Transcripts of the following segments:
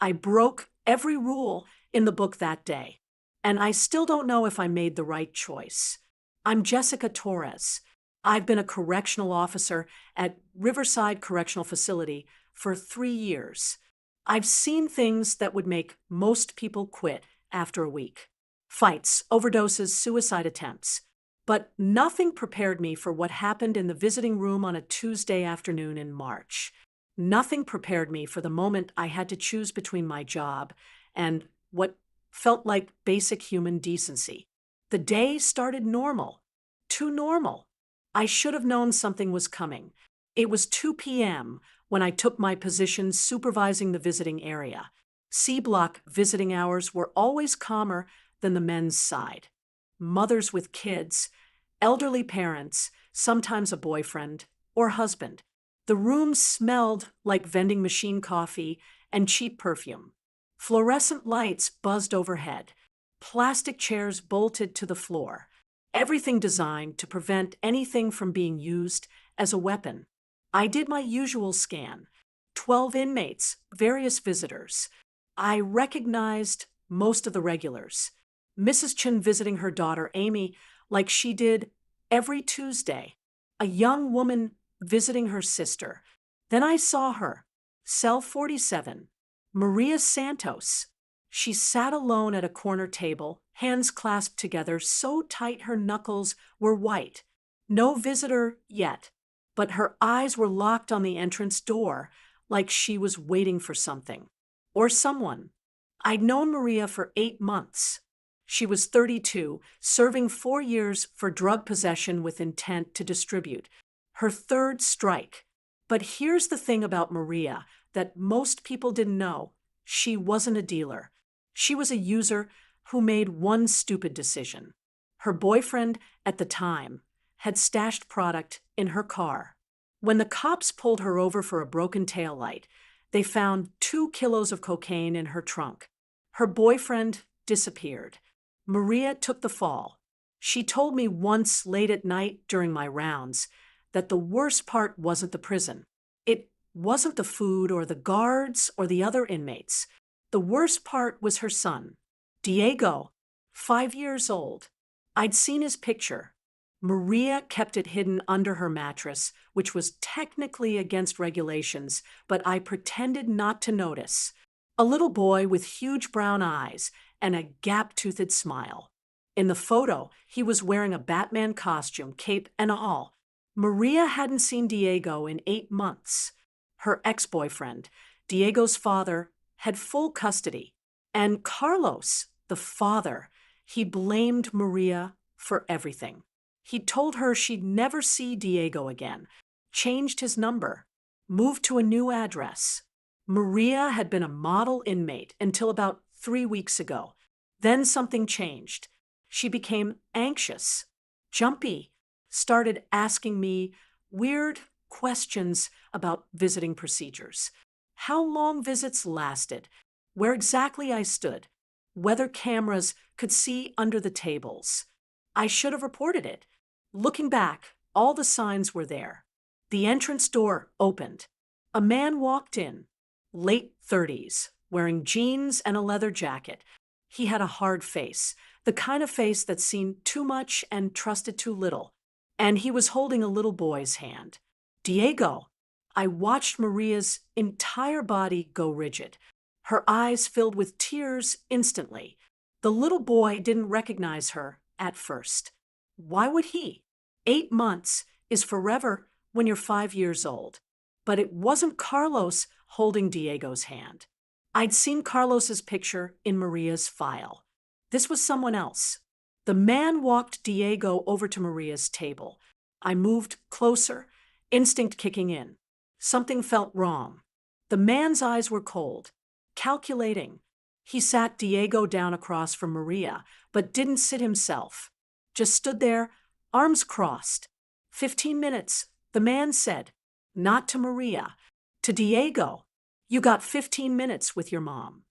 I broke every rule in the book that day, and I still don't know if I made the right choice. I'm Jessica Torres. I've been a correctional officer at Riverside Correctional Facility for 3 years. I've seen things that would make most people quit after a week. Fights, overdoses, suicide attempts. But nothing prepared me for what happened in the visiting room on a Tuesday afternoon in March. Nothing prepared me for the moment I had to choose between my job and what felt like basic human decency. The day started normal. Too normal. I should have known something was coming. It was 2 p.m. when I took my position supervising the visiting area. C-block visiting hours were always calmer than the men's side. Mothers with kids, elderly parents, sometimes a boyfriend or husband. The room smelled like vending machine coffee and cheap perfume. Fluorescent lights buzzed overhead. Plastic chairs bolted to the floor. Everything designed to prevent anything from being used as a weapon. I did my usual scan. 12 inmates, various visitors. I recognized most of the regulars. Mrs. Chin visiting her daughter Amy like she did every Tuesday. A young woman visiting her sister. Then I saw her, cell 47, Maria Santos. She sat alone at a corner table, hands clasped together so tight her knuckles were white. No visitor yet, but her eyes were locked on the entrance door like she was waiting for something. Or someone. I'd known Maria for 8 months. She was 32, serving 4 years for drug possession with intent to distribute. Her third strike. But here's the thing about Maria that most people didn't know. She wasn't a dealer. She was a user who made one stupid decision. Her boyfriend, at the time, had stashed product in her car. When the cops pulled her over for a broken taillight, they found 2 kilos of cocaine in her trunk. Her boyfriend disappeared. Maria took the fall. She told me once late at night during my rounds that the worst part wasn't the prison. It wasn't the food or the guards or the other inmates. The worst part was her son, Diego, 5 years old. I'd seen his picture. Maria kept it hidden under her mattress, which was technically against regulations, but I pretended not to notice. A little boy with huge brown eyes and a gap-toothed smile. In the photo, he was wearing a Batman costume, cape and all. Maria hadn't seen Diego in 8 months. Her ex-boyfriend, Diego's father, had full custody. And Carlos, the father, he blamed Maria for everything. He told her she'd never see Diego again, changed his number, moved to a new address. Maria had been a model inmate until about 3 weeks ago. Then something changed. She became anxious, jumpy, started asking me weird questions about visiting procedures. How long visits lasted, where exactly I stood, whether cameras could see under the tables. I should have reported it. Looking back, all the signs were there. The entrance door opened. A man walked in, late 30s, wearing jeans and a leather jacket. He had a hard face, the kind of face that's seen too much and trusted too little. And he was holding a little boy's hand. Diego. I watched Maria's entire body go rigid. Her eyes filled with tears instantly. The little boy didn't recognize her at first. Why would he? 8 months is forever when you're 5 years old. But it wasn't Carlos holding Diego's hand. I'd seen Carlos's picture in Maria's file. This was someone else. The man walked Diego over to Maria's table. I moved closer, instinct kicking in. Something felt wrong. The man's eyes were cold, calculating. He sat Diego down across from Maria, but didn't sit himself. Just stood there, arms crossed. 15 minutes, the man said. Not to Maria, to Diego. You got 15 minutes with your mom.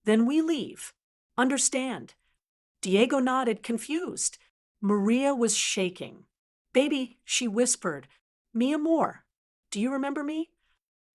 Then we leave. Understand? Diego nodded, confused. Maria was shaking. Baby, she whispered, mi amor, do you remember me?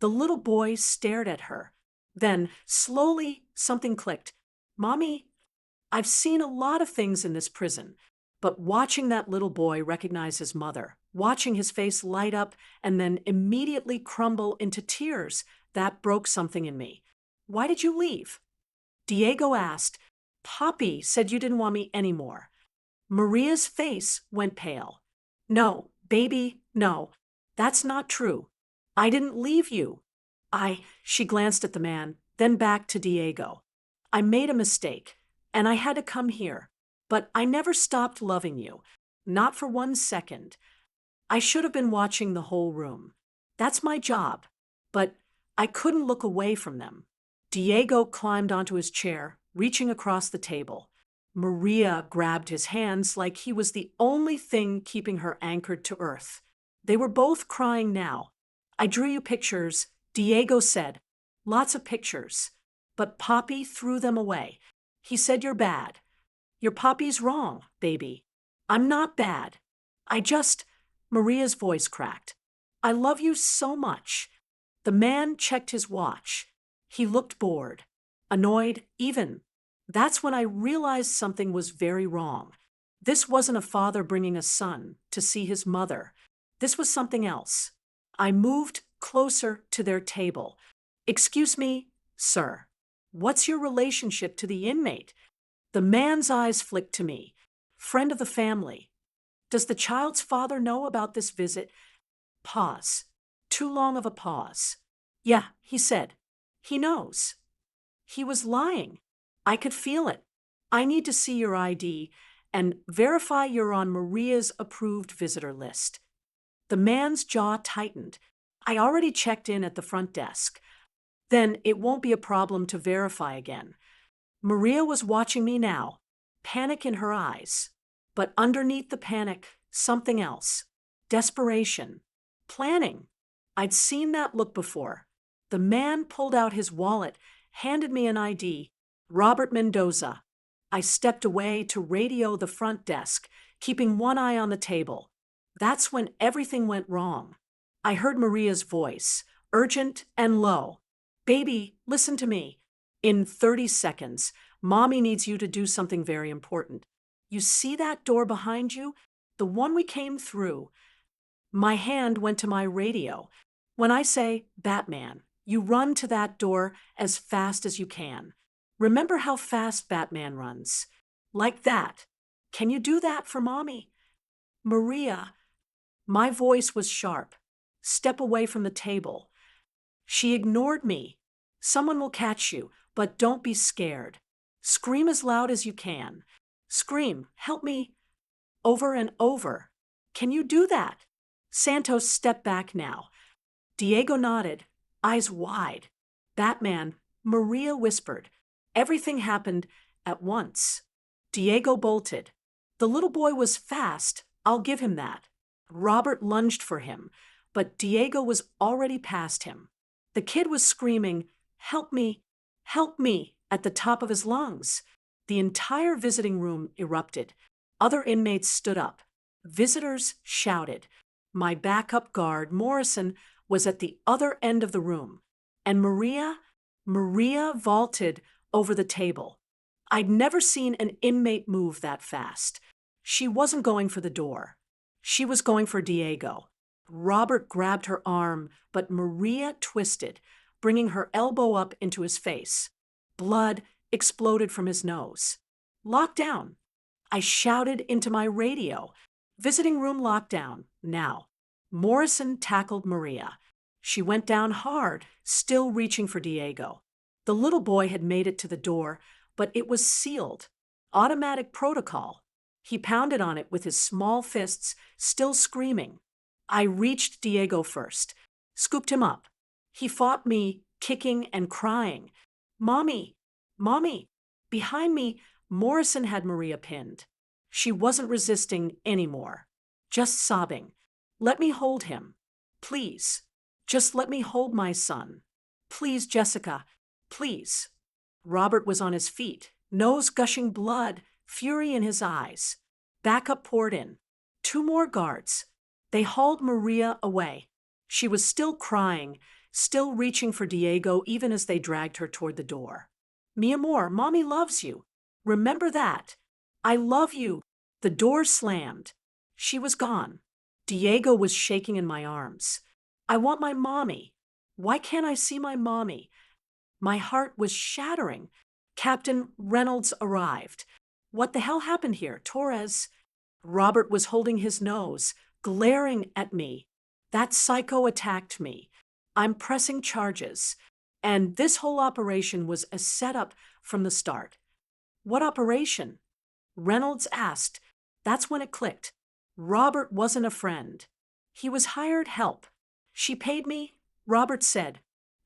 The little boy stared at her. Then, slowly, something clicked. Mommy, I've seen a lot of things in this prison, but watching that little boy recognize his mother, watching his face light up and then immediately crumble into tears, that broke something in me. Why did you leave? Diego asked. Poppy said you didn't want me anymore. Maria's face went pale. No, baby, no. That's not true. I didn't leave you. She glanced at the man, then back to Diego. I made a mistake, and I had to come here. But I never stopped loving you. Not for 1 second. I should have been watching the whole room. That's my job. But I couldn't look away from them. Diego climbed onto his chair, reaching across the table. Maria grabbed his hands like he was the only thing keeping her anchored to earth. They were both crying now. I drew you pictures, Diego said. Lots of pictures. But Poppy threw them away. He said you're bad. Your Poppy's wrong, baby. I'm not bad. Maria's voice cracked. I love you so much. The man checked his watch. He looked bored, annoyed, even. That's when I realized something was very wrong. This wasn't a father bringing a son to see his mother. This was something else. I moved closer to their table. Excuse me, sir. What's your relationship to the inmate? The man's eyes flicked to me. Friend of the family. Does the child's father know about this visit? Pause. Too long of a pause. Yeah, he said. He knows. He was lying. I could feel it. I need to see your ID and verify you're on Maria's approved visitor list. The man's jaw tightened. I already checked in at the front desk. Then it won't be a problem to verify again. Maria was watching me now, panic in her eyes. But underneath the panic, something else. Desperation. Planning. I'd seen that look before. The man pulled out his wallet, handed me an ID. Robert Mendoza. I stepped away to radio the front desk, keeping one eye on the table. That's when everything went wrong. I heard Maria's voice, urgent and low. Baby, listen to me. In 30 seconds, Mommy needs you to do something very important. You see that door behind you? The one we came through. My hand went to my radio. When I say Batman, you run to that door as fast as you can. Remember how fast Batman runs. Like that. Can you do that for Mommy? Maria. My voice was sharp. Step away from the table. She ignored me. Someone will catch you, but don't be scared. Scream as loud as you can. Scream, help me. Over and over. Can you do that? Santos stepped back now. Diego nodded, eyes wide. Batman, Maria whispered. Everything happened at once. Diego bolted. The little boy was fast, I'll give him that. Robert lunged for him, but Diego was already past him. The kid was screaming, help me, at the top of his lungs. The entire visiting room erupted. Other inmates stood up. Visitors shouted. My backup guard, Morrison, was at the other end of the room. And Maria vaulted over the table. I'd never seen an inmate move that fast. She wasn't going for the door. She was going for Diego. Robert grabbed her arm, but Maria twisted, bringing her elbow up into his face. Blood exploded from his nose. Lockdown. I shouted into my radio. Visiting room lockdown, now. Morrison tackled Maria. She went down hard, still reaching for Diego. The little boy had made it to the door, but it was sealed. Automatic protocol. He pounded on it with his small fists, still screaming. I reached Diego first, scooped him up. He fought me, kicking and crying. Mommy! Mommy! Behind me, Morrison had Maria pinned. She wasn't resisting anymore, just sobbing. Let me hold him. Please. Just let me hold my son. Please, Jessica. Please. Robert was on his feet, nose gushing blood, fury in his eyes. Backup poured in. 2 more guards. They hauled Maria away. She was still crying, still reaching for Diego even as they dragged her toward the door. Mi amor, Mommy loves you. Remember that. I love you. The door slammed. She was gone. Diego was shaking in my arms. I want my mommy. Why can't I see my mommy? My heart was shattering. Captain Reynolds arrived. What the hell happened here, Torres? Robert was holding his nose, glaring at me. That psycho attacked me. I'm pressing charges. And this whole operation was a setup from the start. What operation? Reynolds asked. That's when it clicked. Robert wasn't a friend. He was hired help. She paid me, Robert said,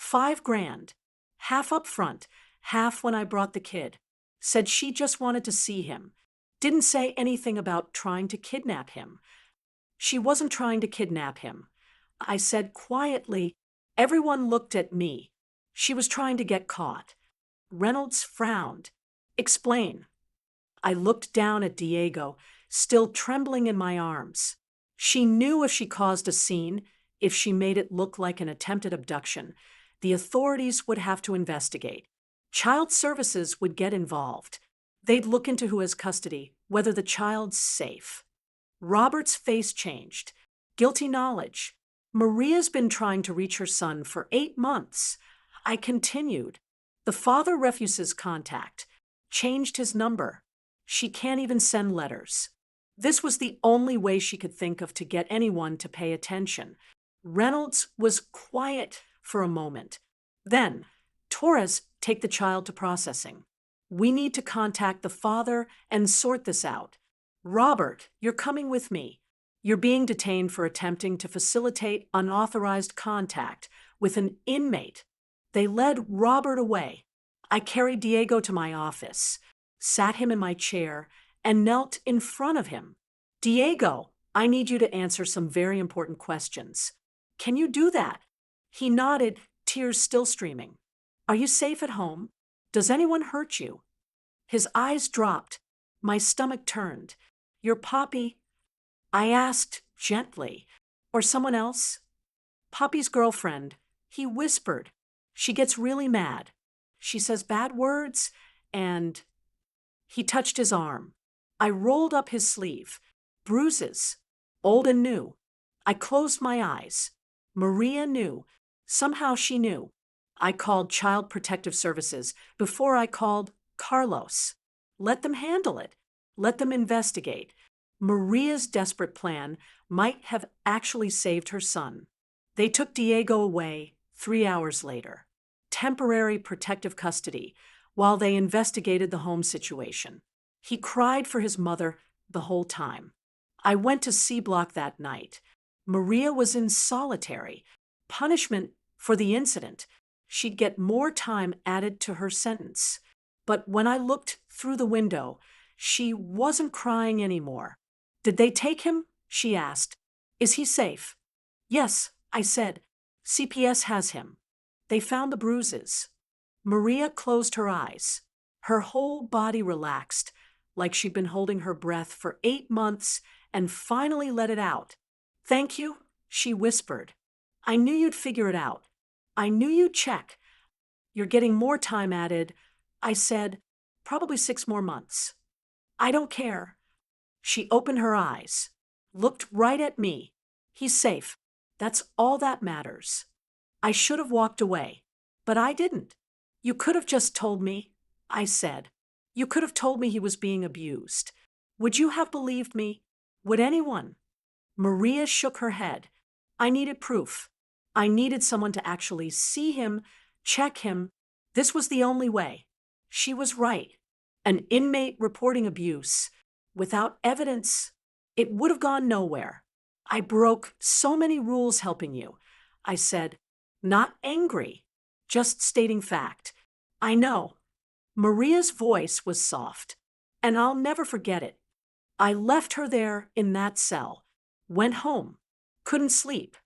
$5,000. Half up front, half when I brought the kid. Said she just wanted to see him. Didn't say anything about trying to kidnap him. She wasn't trying to kidnap him. I said quietly. Everyone looked at me. She was trying to get caught. Reynolds frowned. Explain. I looked down at Diego, still trembling in my arms. She knew if she caused a scene, if she made it look like an attempted abduction, the authorities would have to investigate. Child services would get involved. They'd look into who has custody, whether the child's safe. Robert's face changed. Guilty knowledge. Maria's been trying to reach her son for 8 months. I continued. The father refuses contact. Changed his number. She can't even send letters. This was the only way she could think of to get anyone to pay attention. Reynolds was quiet for a moment. Then, Torres, take the child to processing. We need to contact the father and sort this out. Robert, you're coming with me. You're being detained for attempting to facilitate unauthorized contact with an inmate. They led Robert away. I carried Diego to my office, sat him in my chair, and knelt in front of him. Diego, I need you to answer some very important questions. Can you do that? He nodded, tears still streaming. Are you safe at home? Does anyone hurt you? His eyes dropped. My stomach turned. Your Poppy? I asked gently. Or someone else? Poppy's girlfriend. He whispered. She gets really mad. She says bad words, and... He touched his arm. I rolled up his sleeve. Bruises. Old and new. I closed my eyes. Maria knew. Somehow she knew. I called Child Protective Services before I called Carlos. Let them handle it. Let them investigate. Maria's desperate plan might have actually saved her son. They took Diego away 3 hours later. Temporary protective custody while they investigated the home situation. He cried for his mother the whole time. I went to C Block that night. Maria was in solitary. Punishment for the incident. She'd get more time added to her sentence. But when I looked through the window, she wasn't crying anymore. Did they take him? She asked. Is he safe? Yes, I said. CPS has him. They found the bruises. Maria closed her eyes. Her whole body relaxed, like she'd been holding her breath for 8 months and finally let it out. Thank you, she whispered. I knew you'd figure it out. I knew you'd check. You're getting more time added. I said, probably 6 more months. I don't care. She opened her eyes, looked right at me. He's safe. That's all that matters. I should have walked away, but I didn't. You could have just told me, I said. You could have told me he was being abused. Would you have believed me? Would anyone? Maria shook her head. I needed proof. I needed someone to actually see him, check him. This was the only way. She was right. An inmate reporting abuse. Without evidence, it would have gone nowhere. I broke so many rules helping you. I said, not angry, just stating fact. I know. Maria's voice was soft, and I'll never forget it. I left her there in that cell, went home, couldn't sleep.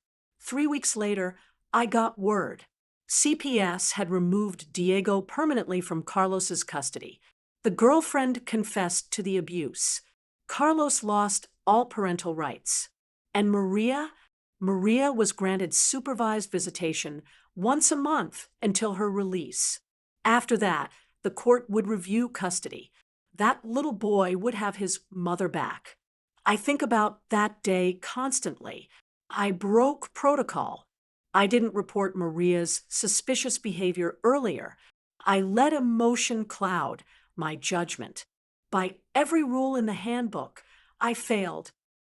3 weeks later, I got word. CPS had removed Diego permanently from Carlos's custody. The girlfriend confessed to the abuse. Carlos lost all parental rights. And Maria was granted supervised visitation once a month until her release. After that, the court would review custody. That little boy would have his mother back. I think about that day constantly. I broke protocol. I didn't report Maria's suspicious behavior earlier. I let emotion cloud my judgment. By every rule in the handbook, I failed.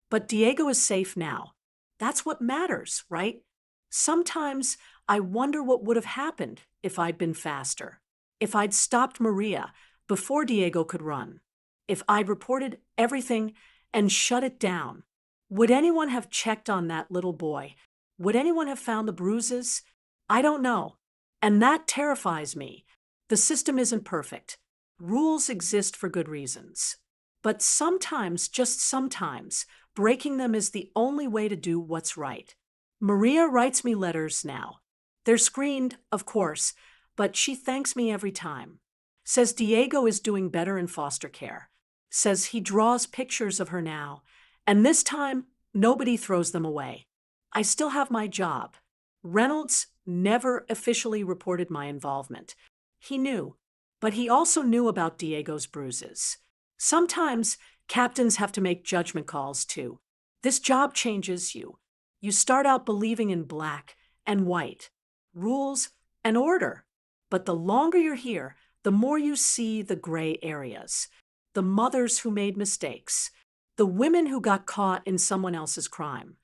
But Diego is safe now. That's what matters, right? Sometimes I wonder what would have happened if I'd been faster. If I'd stopped Maria before Diego could run. If I'd reported everything and shut it down. Would anyone have checked on that little boy? Would anyone have found the bruises? I don't know. And that terrifies me. The system isn't perfect. Rules exist for good reasons. But sometimes, just sometimes, breaking them is the only way to do what's right. Maria writes me letters now. They're screened, of course, but she thanks me every time. Says Diego is doing better in foster care. Says he draws pictures of her now. And this time, nobody throws them away. I still have my job. Reynolds never officially reported my involvement. He knew, but he also knew about Diego's bruises. Sometimes captains have to make judgment calls too. This job changes you. You start out believing in black and white, rules and order. But the longer you're here, the more you see the gray areas. The mothers who made mistakes. The women who got caught in someone else's crime.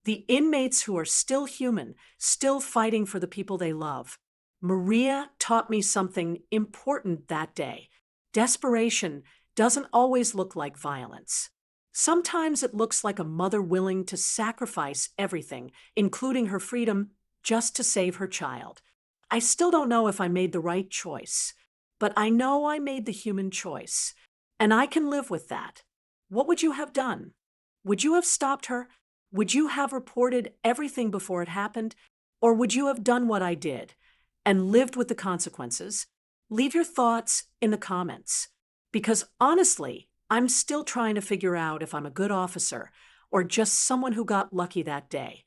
The inmates who are still human, still fighting for the people they love. Maria taught me something important that day. Desperation doesn't always look like violence. Sometimes it looks like a mother willing to sacrifice everything, including her freedom, just to save her child. I still don't know if I made the right choice, but I know I made the human choice, and I can live with that. What would you have done? Would you have stopped her? Would you have reported everything before it happened? Or would you have done what I did and lived with the consequences? Leave your thoughts in the comments. Because honestly, I'm still trying to figure out if I'm a good officer or just someone who got lucky that day.